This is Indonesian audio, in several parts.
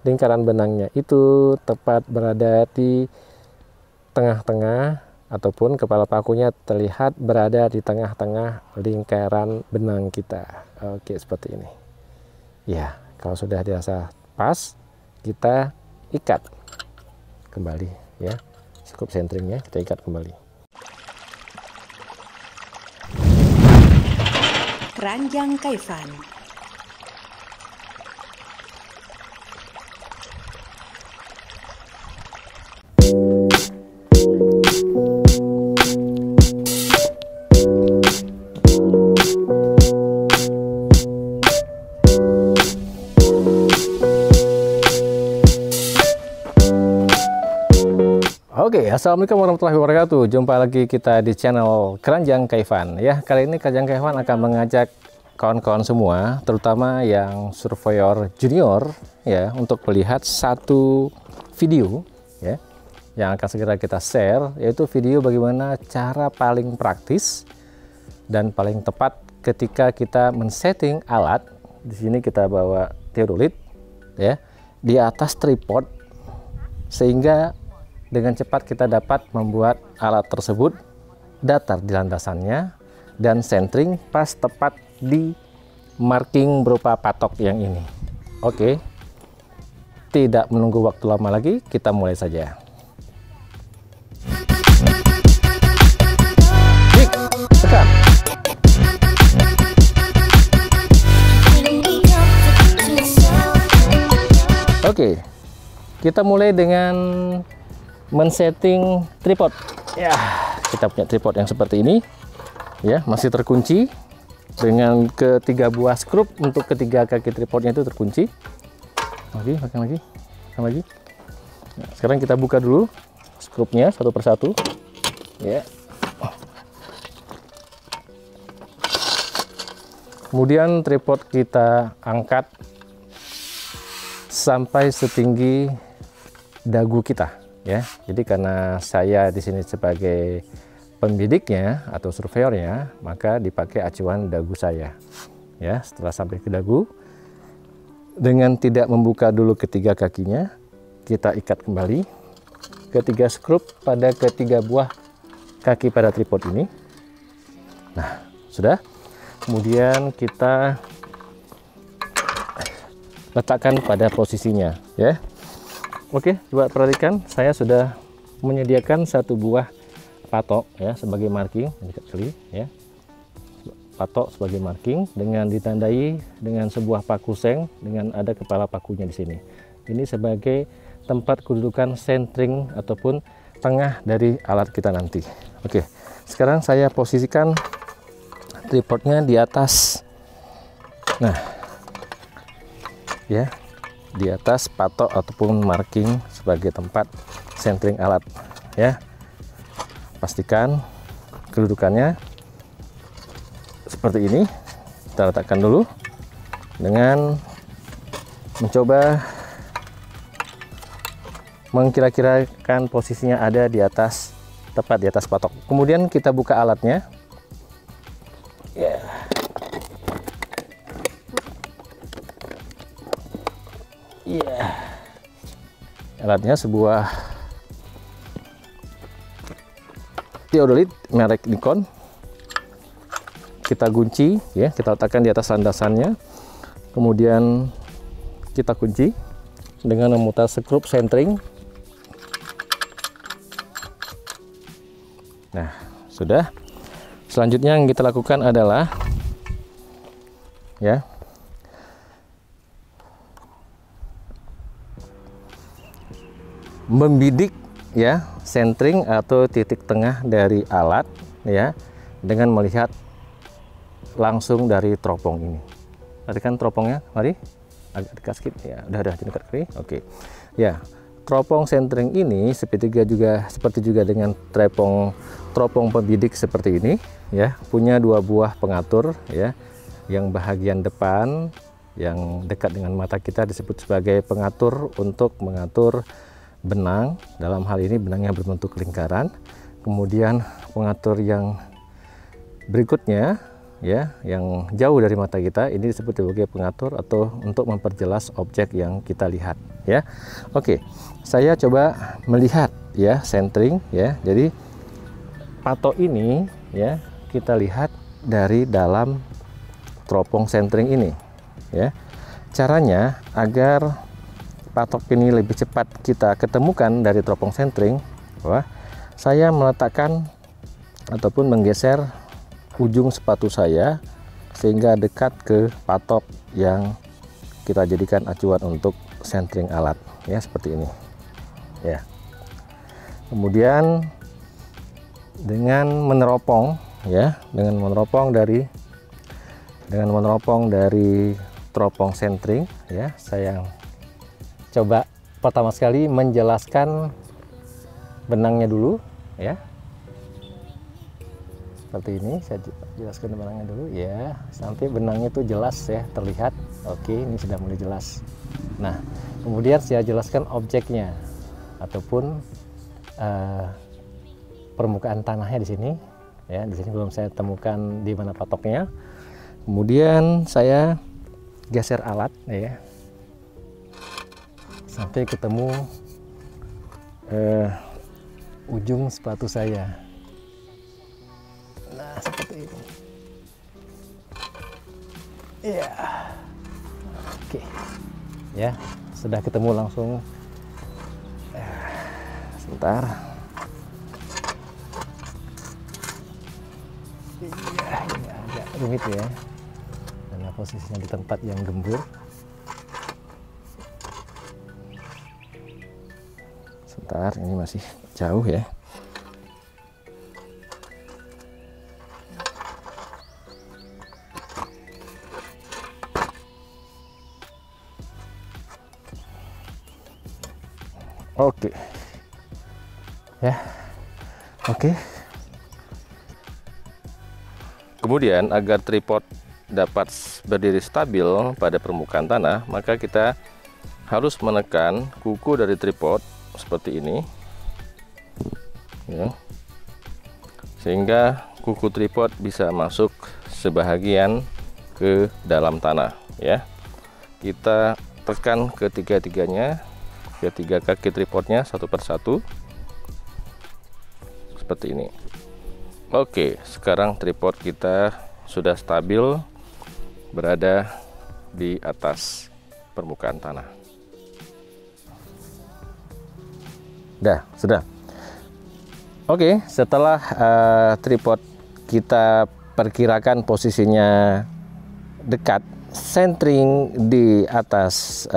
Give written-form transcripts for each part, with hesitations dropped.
lingkaran benangnya itu tepat berada di tengah-tengah, ataupun kepala pakunya terlihat berada di tengah-tengah lingkaran benang kita. Oke, seperti ini. Ya, kalau sudah dirasa pas, kita ikat kembali ya. Skrup centringnya kita ikat kembali. Keranjang Kaivan. Oke, assalamualaikum warahmatullahi wabarakatuh. Jumpa lagi kita di channel Keranjang Kaivan ya. Kali ini Keranjang Kaivan akan mengajak kawan-kawan semua, terutama yang surveyor junior ya, untuk melihat satu video ya yang akan segera kita share, yaitu video bagaimana cara paling praktis dan paling tepat ketika kita men-setting alat. Di sini kita bawa teodolit ya di atas tripod, sehingga dengan cepat kita dapat membuat alat tersebut datar di landasannya dan centering pas tepat di marking berupa patok yang ini. Oke, tidak menunggu waktu lama lagi, kita mulai saja. Klik, tekan. Oke, kita mulai dengan men-setting tripod ya. Kita punya tripod yang seperti ini ya, masih terkunci dengan ketiga buah skrup. Untuk ketiga kaki tripodnya itu terkunci. Lagi. Nah, sekarang kita buka dulu skrupnya satu persatu ya. Kemudian tripod kita angkat sampai setinggi dagu kita ya. Jadi karena saya di sini sebagai pembidiknya atau surveyornya, maka dipakai acuan dagu saya ya. Setelah sampai ke dagu, dengan tidak membuka dulu ketiga kakinya, kita ikat kembali ketiga skrup pada ketiga buah kaki pada tripod ini. Nah, sudah. Kemudian kita letakkan pada posisinya ya. Oke, coba perhatikan, saya sudah menyediakan satu buah patok ya sebagai marking, dekat kali ya. Patok sebagai marking dengan ditandai dengan sebuah paku seng dengan ada kepala pakunya di sini. Ini sebagai tempat kedudukan centering ataupun tengah dari alat kita nanti. Oke, sekarang saya posisikan tripodnya di atas. Nah, ya, di atas patok ataupun marking sebagai tempat centering alat ya. Pastikan kedudukannya seperti ini. Kita letakkan dulu dengan mencoba mengkira-kirakan posisinya ada di atas, tepat di atas patok. Kemudian kita buka alatnya ya. Iya, alatnya sebuah teodolit merek Nikon. Kita kunci ya, kita letakkan di atas landasannya, kemudian kita kunci dengan memutar skrup centering. Nah, sudah. Selanjutnya yang kita lakukan adalah ya, membidik ya centering atau titik tengah dari alat ya, dengan melihat langsung dari teropong ini. Perhatikan teropongnya, mari agak dekat sedikit ya, udah dekat kali. Oke ya, teropong centering ini seperti juga dengan teropong pembidik seperti ini ya, punya dua buah pengatur ya. Yang bahagian depan yang dekat dengan mata kita disebut sebagai pengatur untuk mengatur benang, dalam hal ini benangnya berbentuk lingkaran. Kemudian pengatur yang berikutnya ya yang jauh dari mata kita, ini disebut sebagai pengatur atau untuk memperjelas objek yang kita lihat ya. Oke, saya coba melihat ya centering ya. Jadi patok ini ya kita lihat dari dalam teropong centering ini ya. Caranya agar patok ini lebih cepat kita ketemukan dari teropong centering, wah, saya meletakkan ataupun menggeser ujung sepatu saya sehingga dekat ke patok yang kita jadikan acuan untuk centering alat ya, seperti ini ya. Kemudian dengan meneropong ya, dengan meneropong dari teropong centering ya, saya coba pertama sekali menjelaskan benangnya dulu ya. Seperti ini saya jelaskan benangnya dulu ya, sampai benangnya itu jelas ya, terlihat. Oke, ini sudah mulai jelas. Nah, kemudian saya jelaskan objeknya ataupun permukaan tanahnya di sini ya. Di sini belum saya temukan di mana patoknya. Kemudian saya geser alat ya sampai ketemu ujung sepatu saya. Nah, seperti ini. Ya, oke, ya sudah ketemu langsung. Sebentar. Iya, ini agak rumit ya, karena posisinya di tempat yang gembur. Sebentar, ini masih jauh ya. Oke ya, oke. Kemudian agar tripod dapat berdiri stabil pada permukaan tanah, maka kita harus menekan kuku dari tripod seperti ini ya, sehingga kuku tripod bisa masuk sebahagian ke dalam tanah ya. Kita tekan ketiga-tiganya, ketiga kaki tripodnya satu persatu seperti ini. Oke, sekarang tripod kita sudah stabil berada di atas permukaan tanah. Sudah. Oke, setelah tripod kita perkirakan posisinya dekat centering di atas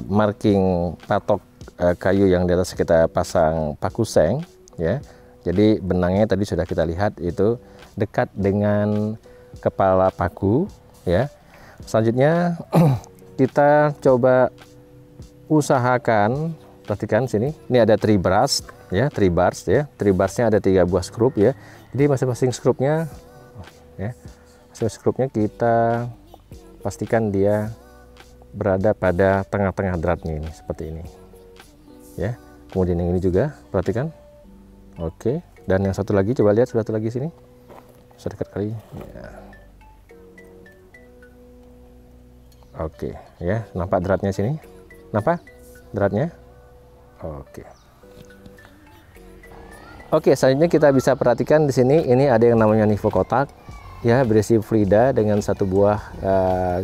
marking patok kayu yang di atas kita pasang paku seng ya. Jadi benangnya tadi sudah kita lihat itu dekat dengan kepala paku ya. Selanjutnya kita coba usahakan, perhatikan sini, ini ada three bars ya, three barsnya ada 3 buah skrup ya. Jadi masing-masing skrupnya ya, masing-masing kita pastikan dia berada pada tengah-tengah dratnya ini, seperti ini ya. Kemudian yang ini juga perhatikan. Oke, dan yang satu lagi coba lihat, satu lagi sini, sedekat kali ya. Oke ya, nampak dratnya sini, nampak dratnya. Oke, selanjutnya kita bisa perhatikan di sini, ini ada yang namanya nivo kotak ya, berisi fluida dengan 1 buah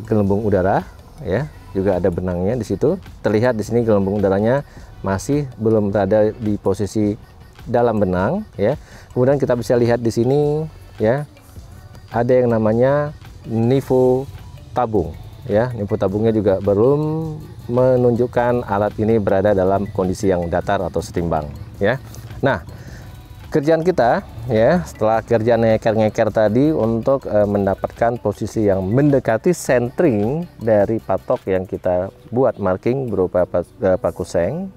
gelembung udara ya, juga ada benangnya di situ. Terlihat di sini gelembung udaranya masih belum berada di posisi dalam benang ya. Kemudian kita bisa lihat di sini ya, ada yang namanya nivo tabung ya. Nivo tabungnya juga belum menunjukkan alat ini berada dalam kondisi yang datar atau setimbang ya. Nah, kerjaan kita ya, setelah kerja ngeker-ngeker tadi untuk mendapatkan posisi yang mendekati centering dari patok yang kita buat marking berupa paku seng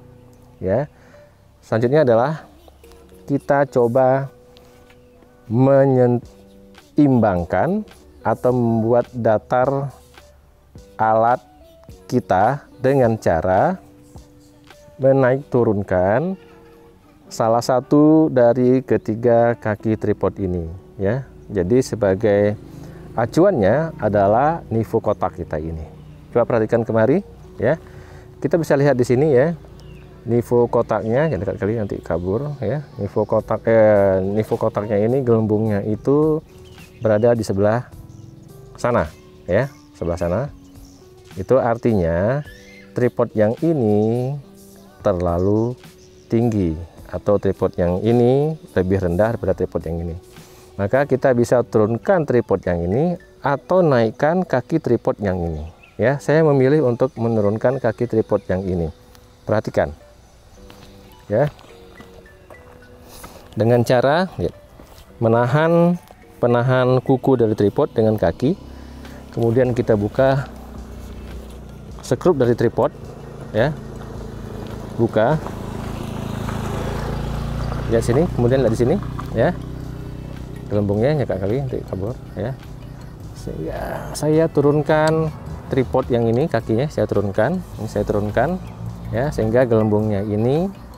ya. Selanjutnya adalah kita coba menyeimbangkan atau membuat datar alat kita dengan cara menaik turunkan salah satu dari ketiga kaki tripod ini ya. Jadi sebagai acuannya adalah nivo kotak kita ini. Coba perhatikan kemari ya. Kita bisa lihat di sini ya. Nivo kotaknya, jangan dekat kali nanti kabur ya. Nivo kotaknya ini gelembungnya itu berada di sebelah sana ya, sebelah sana. Itu artinya tripod yang ini terlalu tinggi atau tripod yang ini lebih rendah daripada tripod yang ini. Maka kita bisa turunkan tripod yang ini atau naikkan kaki tripod yang ini. Ya, saya memilih untuk menurunkan kaki tripod yang ini. Perhatikan. Ya. Dengan cara ya, penahan kuku dari tripod dengan kaki. Kemudian kita buka skrup dari tripod ya. Buka. Lihat sini, kemudian lihat di sini ya. Gelembungnya nyekak kali nanti kabur ya. Saya turunkan tripod yang ini, kakinya saya turunkan. Ini saya turunkan ya, sehingga gelembungnya ini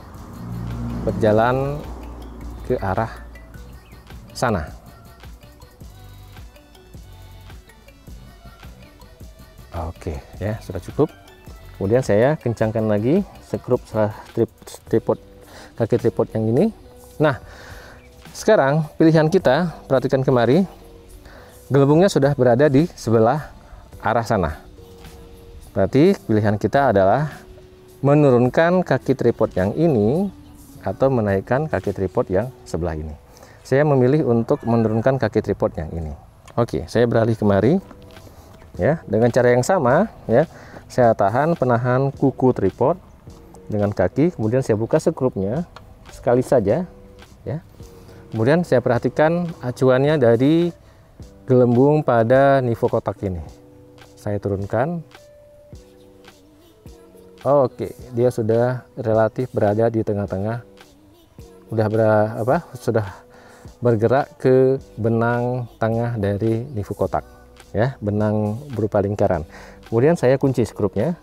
berjalan ke arah sana. Oke ya, sudah cukup. Kemudian saya kencangkan lagi skrup tripod, kaki tripod yang ini. Nah, sekarang pilihan kita, perhatikan kemari, gelembungnya sudah berada di sebelah arah sana. Berarti pilihan kita adalah menurunkan kaki tripod yang ini atau menaikkan kaki tripod yang sebelah ini. Saya memilih untuk menurunkan kaki tripod yang ini. Oke, saya beralih kemari ya, dengan cara yang sama ya. Saya tahan penahan kuku tripod dengan kaki, kemudian saya buka skrupnya sekali saja ya. Kemudian saya perhatikan acuannya dari gelembung pada nivo kotak ini. Saya turunkan. Oke, dia sudah relatif berada di tengah-tengah. Sudah bergerak ke benang tengah dari nivo kotak ya, benang berupa lingkaran. Kemudian saya kunci skrupnya.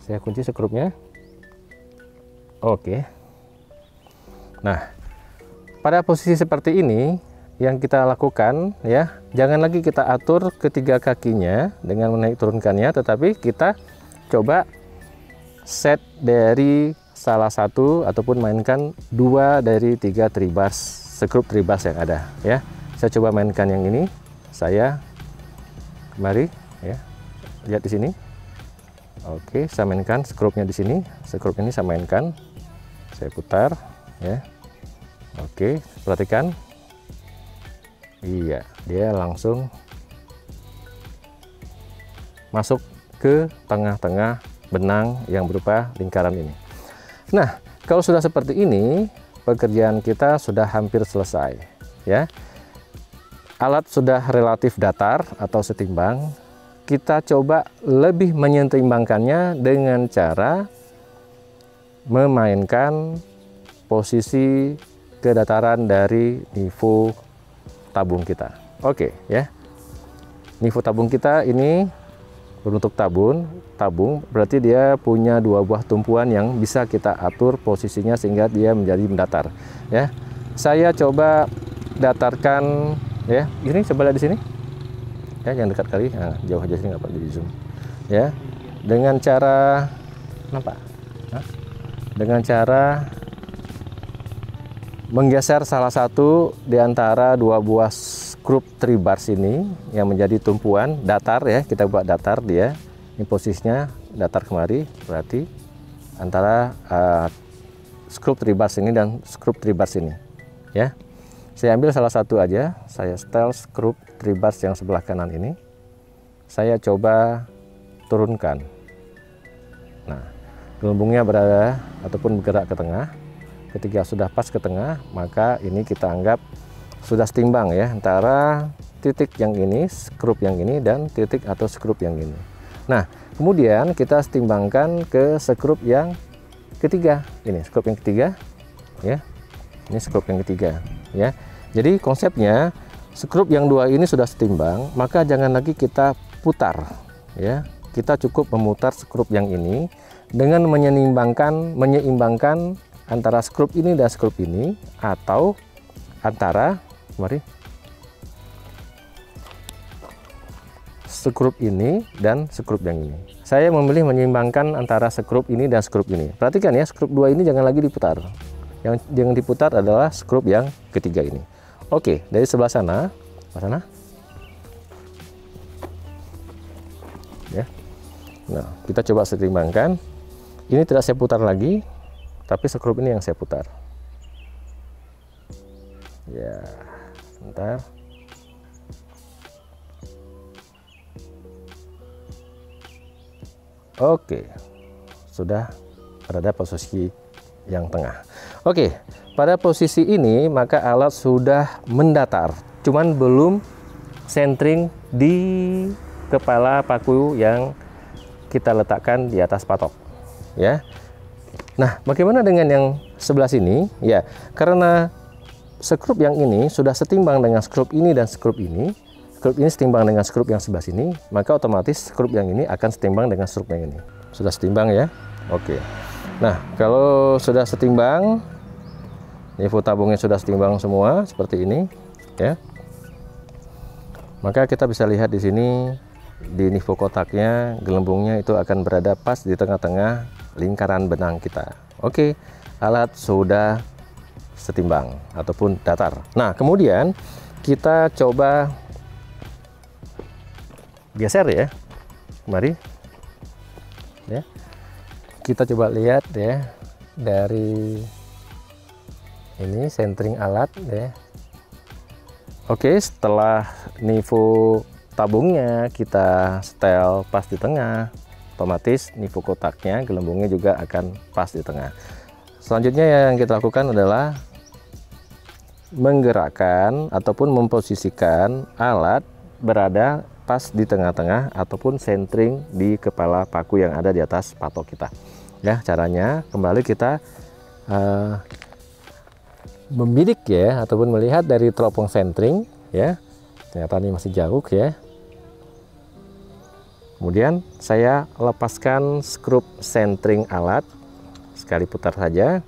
Saya kunci skrupnya. Oke. Nah, pada posisi seperti ini yang kita lakukan ya, jangan lagi kita atur ketiga kakinya dengan menaik turunkannya, tetapi kita coba set dari salah satu ataupun mainkan 2 dari 3 tribars, skrup tribars yang ada ya. Saya coba mainkan yang ini. Saya kemari ya. Lihat di sini. Oke, saya mainkan skrupnya di sini. Skrup ini saya mainkan. Saya putar ya. Oke, perhatikan. Iya, dia langsung masuk ke tengah-tengah benang yang berupa lingkaran ini. Nah, kalau sudah seperti ini, pekerjaan kita sudah hampir selesai ya. Alat sudah relatif datar atau setimbang. Kita coba lebih menyeimbangkannya dengan cara memainkan posisi kedataran dari nivo tabung kita. Oke ya. Nivo tabung kita ini berbentuk tabung, berarti dia punya 2 buah tumpuan yang bisa kita atur posisinya sehingga dia menjadi mendatar ya. Saya coba datarkan ya, ini sebelah di sini ya, yang dekat kali, nah, jauh aja sini nggak perlu di zoom ya. Dengan cara nampak, nah, dengan cara menggeser salah satu di antara 2 buah skrup tribars ini yang menjadi tumpuan datar ya, kita buat datar dia. Ini posisinya datar kemari, berarti antara skrup tribars ini dan skrup tribars ini ya. Saya ambil salah satu aja, saya setel skrup tribars yang sebelah kanan ini. Saya coba turunkan. Nah, gelembungnya berada ataupun bergerak ke tengah. Ketika sudah pas ke tengah, maka ini kita anggap sudah setimbang ya antara titik yang ini, skrup yang ini, dan titik atau skrup yang ini. Nah, kemudian kita setimbangkan ke skrup yang ketiga. Ini skrup yang ketiga ya. Ini skrup yang ketiga ya. Jadi konsepnya skrup yang 2 ini sudah setimbang, maka jangan lagi kita putar ya. Kita cukup memutar skrup yang ini dengan menyeimbangkan antara skrup ini dan skrup ini, atau antara skrup ini dan skrup yang ini. Saya memilih menyeimbangkan antara skrup ini dan skrup ini. Perhatikan ya, skrup 2 ini jangan lagi diputar. Yang diputar adalah skrup yang ketiga ini. Oke, dari sebelah sana, ya. Nah, kita coba seimbangkan. Ini tidak saya putar lagi, tapi skrup ini yang saya putar. Ya, bentar. Oke, sudah berada posisi yang tengah. Oke, pada posisi ini maka alat sudah mendatar, cuman belum centering di kepala paku yang kita letakkan di atas patok, ya. Nah, bagaimana dengan yang sebelah sini? Ya, karena skrup yang ini sudah setimbang dengan skrup ini dan skrup ini setimbang dengan skrup yang sebelah sini, maka otomatis skrup yang ini akan setimbang dengan skrup yang ini. Sudah setimbang ya? Oke. Nah, kalau sudah setimbang, nivo tabungnya sudah setimbang semua seperti ini, ya. Maka kita bisa lihat di sini di nivo kotaknya, gelembungnya itu akan berada pas di tengah-tengah lingkaran benang kita. Oke, alat sudah setimbang ataupun datar. Nah, kemudian kita coba geser ya, mari ya, kita coba lihat ya dari ini centering alat ya. Oke, setelah nivo tabungnya kita setel pas di tengah, otomatis nivo kotaknya, gelembungnya juga akan pas di tengah. Selanjutnya yang kita lakukan adalah menggerakkan ataupun memposisikan alat berada pas di tengah-tengah ataupun centering di kepala paku yang ada di atas patok kita. Ya, caranya kembali kita membidik ya ataupun melihat dari teropong centering ya. Ternyata ini masih jauh ya. Kemudian saya lepaskan skrup centering alat sekali putar saja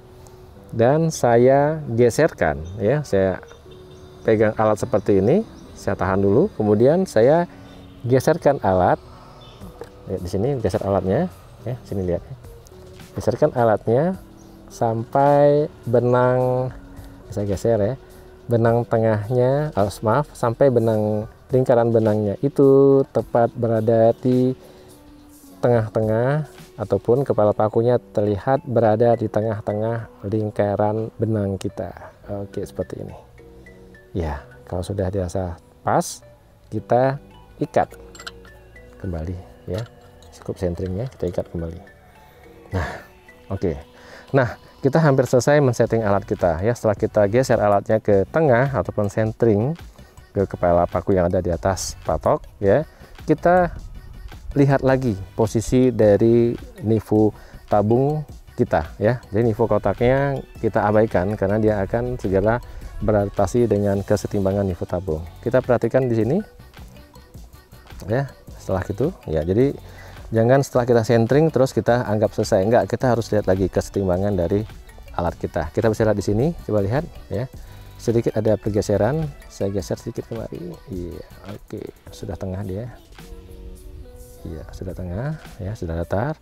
dan saya geserkan ya. Saya pegang alat seperti ini, saya tahan dulu, kemudian saya geserkan alat ya, di sini geser alatnya ya, sini lihat, geserkan alatnya sampai benang, saya geser ya, benang tengahnya, maaf, sampai benang lingkaran benangnya itu tepat berada di tengah-tengah ataupun kepala pakunya terlihat berada di tengah-tengah lingkaran benang kita. Oke, seperti ini ya. Kalau sudah dirasa pas, kita ikat kembali ya, skrup centeringnya kita ikat kembali. Nah, oke. Nah, kita hampir selesai men-setting alat kita ya. Setelah kita geser alatnya ke tengah ataupun centering ke kepala paku yang ada di atas patok ya, kita lihat lagi posisi dari nivo tabung kita ya. Jadi nivo kotaknya kita abaikan karena dia akan segera beradaptasi dengan kesetimbangan nivo tabung. Kita perhatikan di sini ya. Setelah itu ya, jadi jangan setelah kita centering terus kita anggap selesai. Enggak, kita harus lihat lagi kesetimbangan dari alat kita. Kita bisa lihat di sini, coba lihat ya. Sedikit ada pergeseran, saya geser sedikit kemari. Iya, oke, sudah tengah dia. Iya, sudah tengah ya, sudah datar.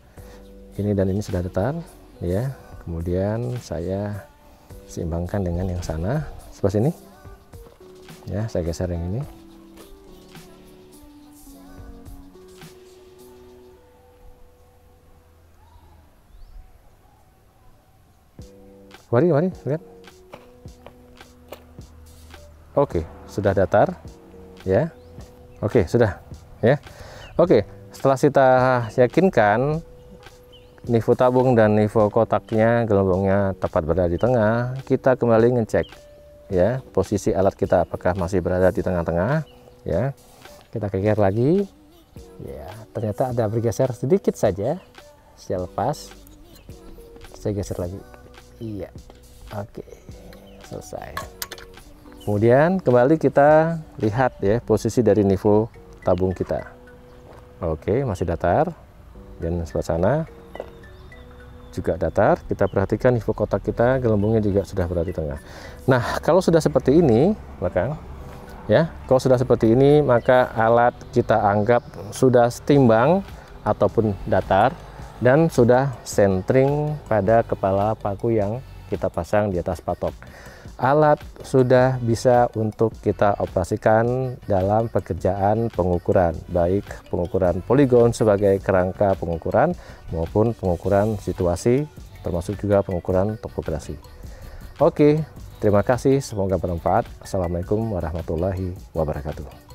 Ini dan ini sudah datar ya. Kemudian saya seimbangkan dengan yang sana sebelah sini. Ya, saya geser yang ini. Mari lihat. Oke, sudah datar ya. Oke, sudah ya. Oke, setelah kita yakinkan nivo tabung dan nivo kotaknya, gelembungnya tepat berada di tengah, kita kembali ngecek ya posisi alat kita apakah masih berada di tengah-tengah ya. Kita geser lagi ya, ternyata ada bergeser sedikit saja. Saya lepas, saya geser lagi. Iya, oke, selesai. Kemudian kembali kita lihat ya posisi dari nivo tabung kita. Oke, masih datar, dan sebelah sana juga datar. Kita perhatikan nivo kotak kita, gelembungnya juga sudah berada di tengah. Nah, kalau sudah seperti ini, maka Ya, kalau sudah seperti ini maka alat kita anggap sudah setimbang ataupun datar dan sudah centering pada kepala paku yang kita pasang di atas patok. Alat sudah bisa untuk kita operasikan dalam pekerjaan pengukuran, baik pengukuran poligon sebagai kerangka pengukuran maupun pengukuran situasi, termasuk juga pengukuran topografi. Oke, terima kasih, semoga bermanfaat. Assalamualaikum warahmatullahi wabarakatuh.